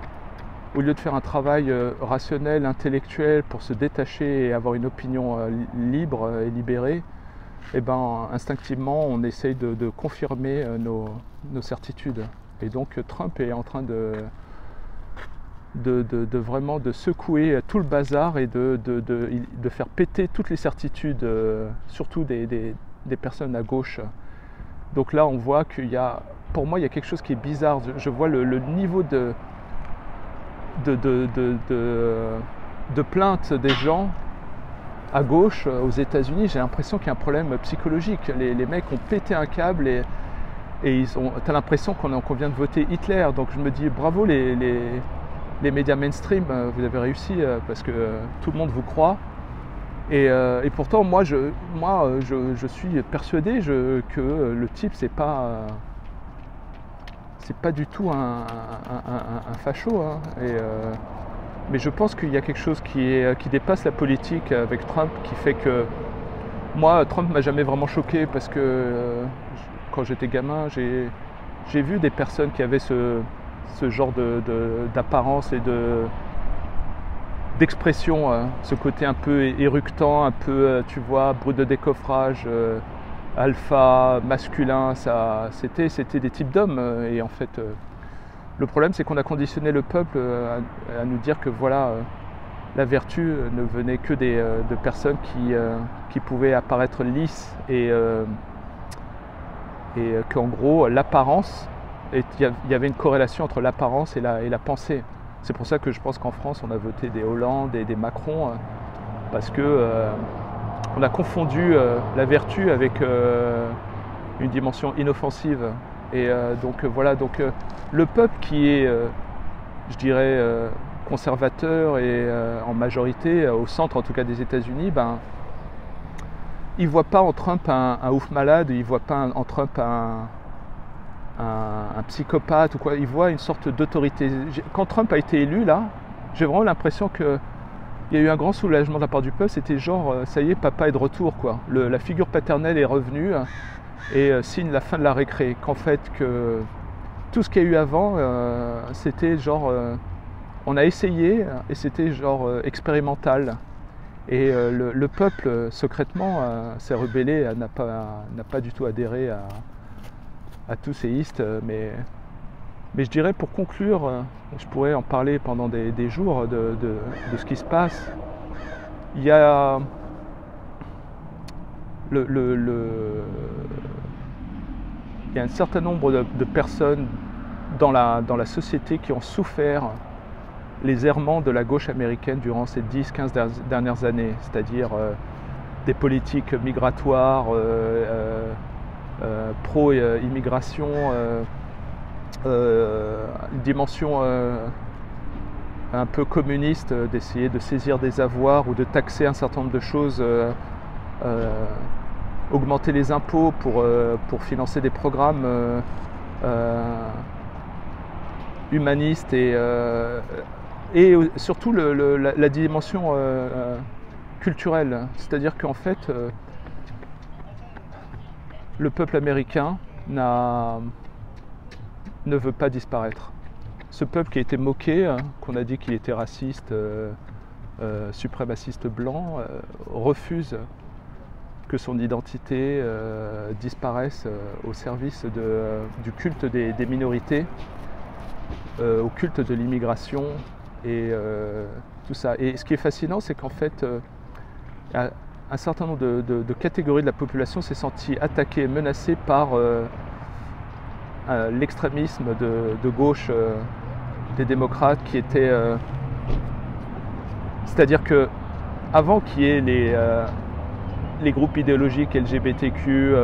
au lieu de faire un travail rationnel, intellectuel pour se détacher et avoir une opinion libre et libérée, eh ben, instinctivement on essaye de confirmer nos certitudes. Et donc Trump est en train vraiment de secouer tout le bazar et de faire péter toutes les certitudes, surtout des personnes à gauche. Donc là on voit pour moi il y a quelque chose qui est bizarre. Je vois le niveau de plainte des gens à gauche aux États-Unis. J'ai l'impression qu'il y a un problème psychologique. Les mecs ont pété un câble et t'as l'impression qu'on vient de voter Hitler. Donc je me dis bravo les médias mainstream, vous avez réussi parce que tout le monde vous croit. Et pourtant moi je suis persuadé que le type c'est pas du tout un facho, hein. Mais je pense qu'il y a quelque chose qui dépasse la politique avec Trump, qui fait que moi, Trump m'a jamais vraiment choqué parce que quand j'étais gamin, j'ai vu des personnes qui avaient ce genre d'apparence et d'expression, ce côté un peu éructant, un peu, tu vois, brut de décoffrage, alpha, masculin, c'était des types d'hommes. Et en fait, le problème, c'est qu'on a conditionné le peuple à nous dire que voilà, la vertu ne venait que de personnes qui pouvaient apparaître lisses et qu'en gros, l'apparence, il y avait une corrélation entre l'apparence et la pensée. C'est pour ça que je pense qu'en France, on a voté des Hollande et des Macron, parce que on a confondu la vertu avec une dimension inoffensive. Et donc voilà, donc le peuple qui est, je dirais, conservateur et en majorité, au centre en tout cas des États-Unis, ben, il ne voit pas en Trump un ouf malade, il ne voit pas en Trump un psychopathe ou quoi, il voit une sorte d'autorité. Quand Trump a été élu, là, j'ai vraiment l'impression qu'il y a eu un grand soulagement de la part du peuple, c'était genre, ça y est, papa est de retour, quoi. La figure paternelle est revenue et signe la fin de la récré. Qu'en fait, que tout ce qu'il y a eu avant, c'était genre, on a essayé et c'était genre expérimental. Et le peuple, secrètement, s'est rebellé, n'a pas du tout adhéré à tous ces istes. Mais je dirais, pour conclure, je pourrais en parler pendant des jours de ce qui se passe. Il y a il y a un certain nombre de personnes dans la société qui ont souffert les errements de la gauche américaine durant ces 10-15 dernières années, c'est-à-dire des politiques migratoires, pro-immigration, une dimension un peu communiste, d'essayer de saisir des avoirs ou de taxer un certain nombre de choses, augmenter les impôts pour financer des programmes humanistes et surtout la dimension culturelle. C'est-à-dire qu'en fait, le peuple américain ne veut pas disparaître. Ce peuple qui a été moqué, qu'on a dit qu'il était raciste, suprémaciste blanc, refuse que son identité disparaisse au service du culte des minorités, au culte de l'immigration et tout ça. Et ce qui est fascinant, c'est qu'en fait, un certain nombre de catégories de la population s'est sentie attaquée, menacée par l'extrémisme de gauche des démocrates qui était... c'est-à-dire que avant qu'il y ait les groupes idéologiques LGBTQ,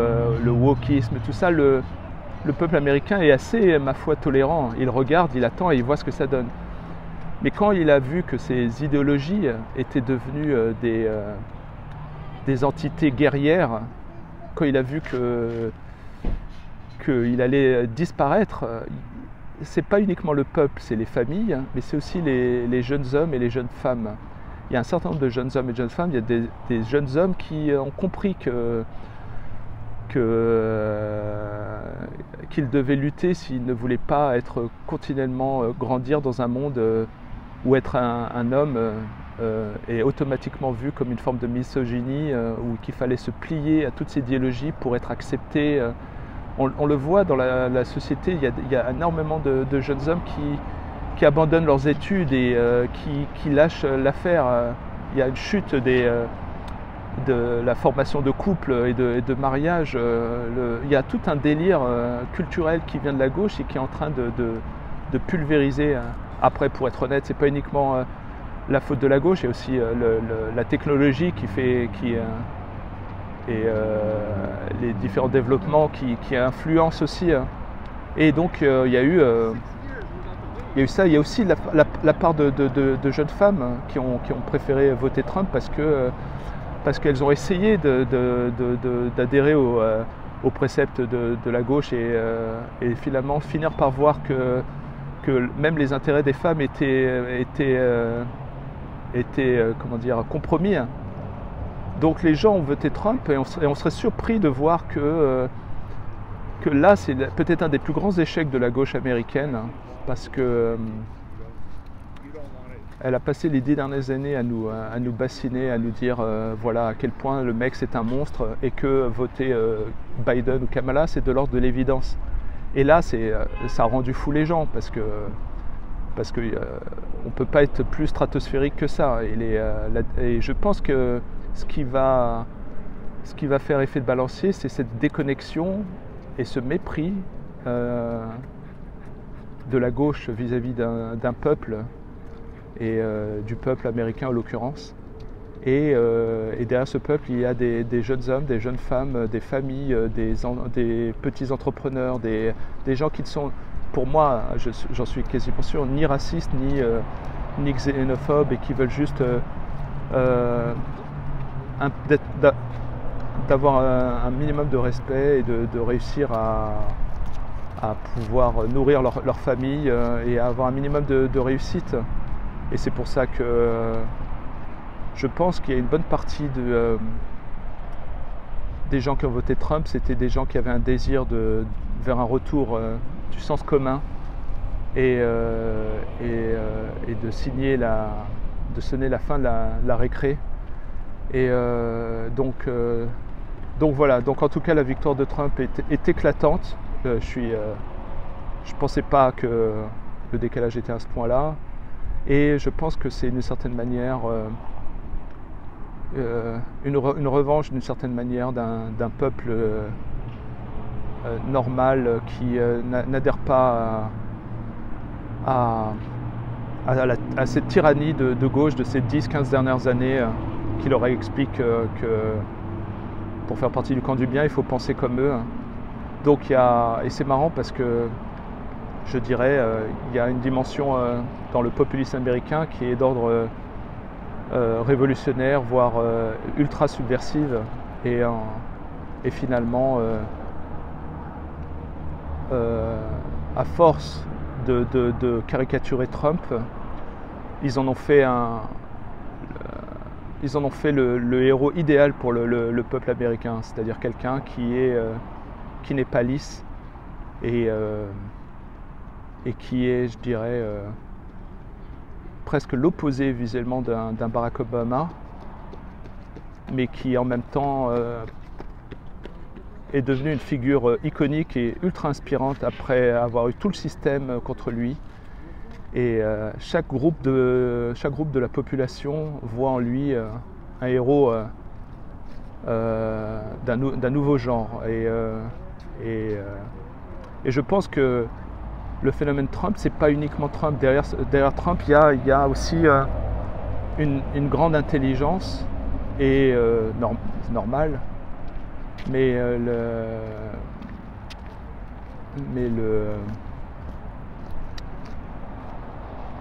le wokisme, tout ça, le peuple américain est assez, ma foi, tolérant. Il regarde, il attend et il voit ce que ça donne. Mais quand il a vu que ces idéologies étaient devenues des entités guerrières, quand il a vu qu'il allait disparaître, c'est pas uniquement le peuple, c'est les familles, mais c'est aussi les jeunes hommes et les jeunes femmes. Il y a un certain nombre de jeunes hommes et de jeunes femmes, il y a des jeunes hommes qui ont compris qu'ils devaient lutter s'ils ne voulaient pas être continuellement grandir dans un monde où être un homme est automatiquement vu comme une forme de misogynie, ou qu'il fallait se plier à toutes ces idéologies pour être accepté. On le voit dans la société, il y a énormément de jeunes hommes qui abandonnent leurs études et qui lâchent l'affaire. Il y a une chute de la formation de couple et de mariage. Il y a tout un délire culturel qui vient de la gauche et qui est en train de pulvériser. Après, pour être honnête, c'est pas uniquement la faute de la gauche, il y a aussi la technologie et les différents développements qui influencent aussi. Et donc il y a eu ça, il y a aussi la part de jeunes femmes qui ont préféré voter Trump parce qu'elles ont essayé d'adhérer aux préceptes de la gauche et finalement finir par voir que même les intérêts des femmes étaient comment dire, compromis. Donc les gens ont voté Trump et on serait surpris de voir que là c'est peut-être un des plus grands échecs de la gauche américaine, parce que elle a passé les 10 dernières années à nous bassiner, à nous dire voilà à quel point le mec c'est un monstre et que voter Biden ou Kamala c'est de l'ordre de l'évidence. Et là ça a rendu fou les gens parce que on ne peut pas être plus stratosphérique que ça. Et je pense que ce qui va faire effet de balancier, c'est cette déconnexion et ce mépris de la gauche vis-à-vis d'un peuple et du peuple américain en l'occurrence. Et derrière ce peuple, il y a des jeunes hommes, des jeunes femmes, des familles, des petits entrepreneurs, des gens qui ne sont, pour moi, j'en suis quasiment sûr, ni racistes, ni xénophobes, et qui veulent juste d'avoir un minimum de respect et de réussir à pouvoir nourrir leur famille et à avoir un minimum de réussite. Et c'est pour ça que je pense qu'il y a une bonne partie des gens qui ont voté Trump, c'était des gens qui avaient un désir vers un retour du sens commun et de sonner la fin de la récré. Et donc voilà, donc en tout cas la victoire de Trump est éclatante. Je pensais pas que le décalage était à ce point-là, et je pense que c'est d'une certaine manière une revanche d'une certaine manière d'un peuple normal qui n'adhère pas à cette tyrannie de gauche de ces 10-15 dernières années qui leur explique que pour faire partie du camp du bien, il faut penser comme eux. Donc et c'est marrant parce que je dirais il y a une dimension dans le populisme américain qui est d'ordre révolutionnaire, voire ultra subversive, et finalement à force de caricaturer Trump, ils en ont fait le héros idéal pour le peuple américain, c'est-à-dire quelqu'un qui n'est pas lisse et qui est, je dirais, presque l'opposé visuellement d'un Barack Obama, mais qui en même temps est devenu une figure iconique et ultra inspirante après avoir eu tout le système contre lui. Et chaque groupe de la population voit en lui un héros d'un nouveau genre. Et je pense que le phénomène Trump, c'est pas uniquement Trump. Derrière Trump, il y a aussi une grande intelligence, et c'est normal, mais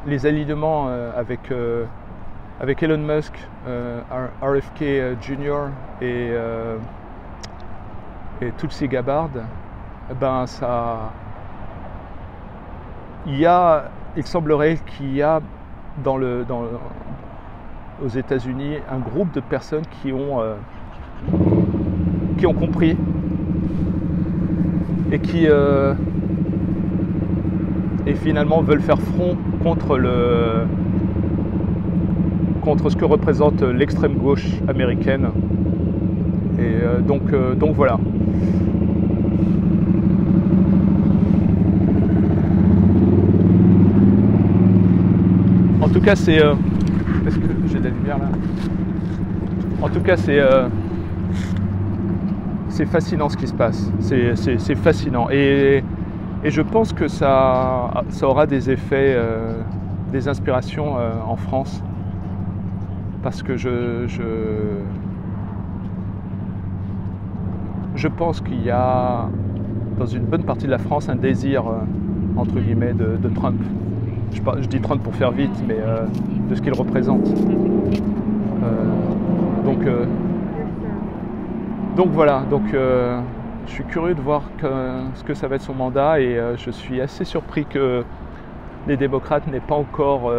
les alignements avec Elon Musk, RFK Jr. et Tulsi Gabbard, ben ça, il semblerait qu'il y a aux États-Unis un groupe de personnes qui ont compris et qui finalement veulent faire front contre ce que représente l'extrême gauche américaine. Et donc voilà. En tout cas, c'est... Est-ce que j'ai de la lumière là? En tout cas, c'est fascinant ce qui se passe. C'est fascinant. Et je pense que ça aura des effets, des inspirations en France. Parce que je pense qu'il y a dans une bonne partie de la France un désir, entre guillemets, de Trump. Je dis Trump pour faire vite, mais de ce qu'il représente. Donc voilà, je suis curieux de voir ce que ça va être son mandat, et je suis assez surpris que les démocrates n'aient pas encore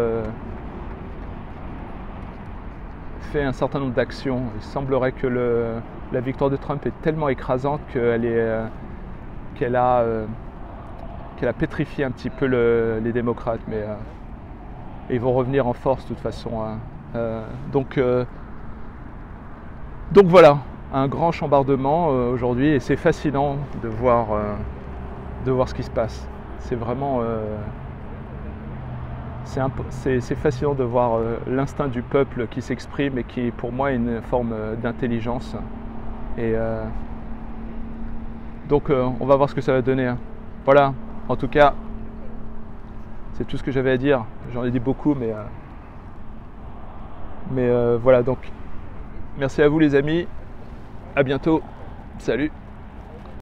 fait un certain nombre d'actions. Il semblerait que la victoire de Trump est tellement écrasante qu'elle a pétrifié un petit peu les démocrates, mais ils vont revenir en force de toute façon. Donc voilà, un grand chambardement aujourd'hui, et c'est fascinant de voir ce qui se passe. C'est vraiment c'est fascinant de voir l'instinct du peuple qui s'exprime, et qui pour moi est une forme d'intelligence. Et donc on va voir ce que ça va donner. Voilà, en tout cas, c'est tout ce que j'avais à dire. J'en ai dit beaucoup, mais voilà, donc Merci à vous les amis. À bientôt. Salut.